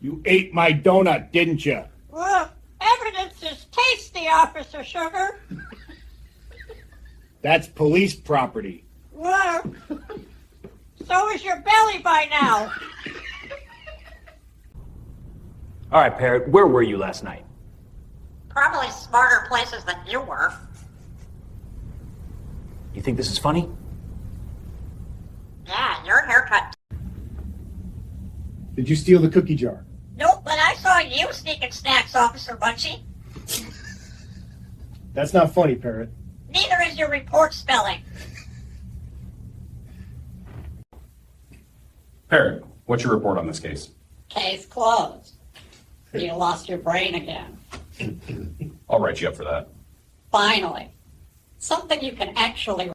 You ate my donut, didn't you? Well, evidence is tasty, Officer Sugar. That's police property. Well, so is your belly by now. All right, Parrot, where were you last night? Probably smarter places than you were. You think this is funny? Yeah, your haircut. Did you steal the cookie jar? Nope, but I saw you sneaking snacks, Officer Bunchy. That's not funny, Parrot. Neither is your report spelling. Parrot, what's your report on this case? Case closed. You lost your brain again. I'll write you up for that. Finally. Something you can actually